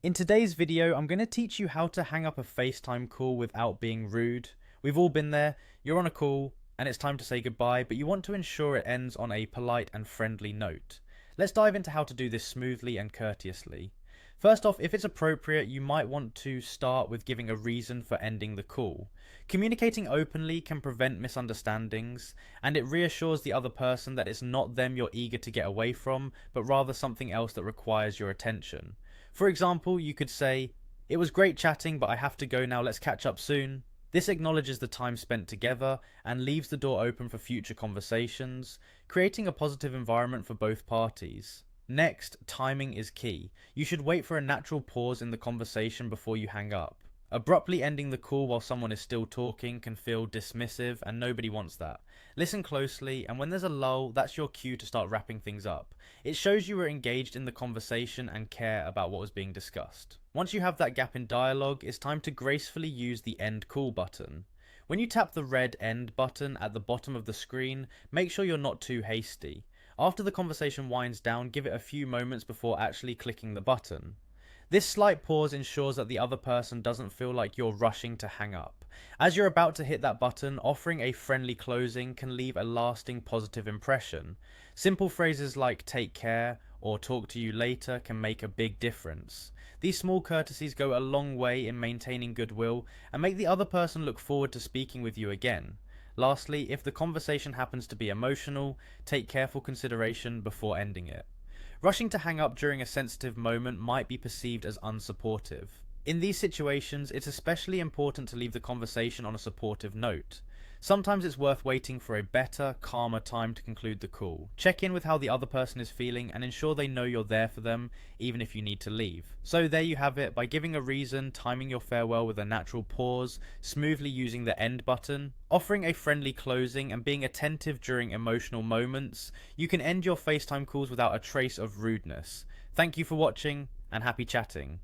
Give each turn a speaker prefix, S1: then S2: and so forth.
S1: In today's video, I'm going to teach you how to hang up a FaceTime call without being rude. We've all been there, you're on a call, and it's time to say goodbye, but you want to ensure it ends on a polite and friendly note. Let's dive into how to do this smoothly and courteously. First off, if it's appropriate, you might want to start with giving a reason for ending the call. Communicating openly can prevent misunderstandings, and it reassures the other person that it's not them you're eager to get away from, but rather something else that requires your attention. For example, you could say, "It was great chatting, but I have to go now, let's catch up soon." This acknowledges the time spent together and leaves the door open for future conversations, creating a positive environment for both parties. Next, timing is key. You should wait for a natural pause in the conversation before you hang up. Abruptly ending the call while someone is still talking can feel dismissive, and nobody wants that. Listen closely, and when there's a lull, that's your cue to start wrapping things up. It shows you were engaged in the conversation and care about what was being discussed. Once you have that gap in dialogue, it's time to gracefully use the end call button. When you tap the red end button at the bottom of the screen, make sure you're not too hasty. After the conversation winds down, give it a few moments before actually clicking the button. This slight pause ensures that the other person doesn't feel like you're rushing to hang up. As you're about to hit that button, offering a friendly closing can leave a lasting positive impression. Simple phrases like "take care" or "talk to you later" can make a big difference. These small courtesies go a long way in maintaining goodwill and make the other person look forward to speaking with you again. Lastly, if the conversation happens to be emotional, take careful consideration before ending it. Rushing to hang up during a sensitive moment might be perceived as unsupportive. In these situations, it's especially important to leave the conversation on a supportive note. Sometimes it's worth waiting for a better, calmer time to conclude the call. Check in with how the other person is feeling and ensure they know you're there for them, even if you need to leave. So there you have it. By giving a reason, timing your farewell with a natural pause, smoothly using the end button, offering a friendly closing, and being attentive during emotional moments, you can end your FaceTime calls without a trace of rudeness. Thank you for watching, and happy chatting.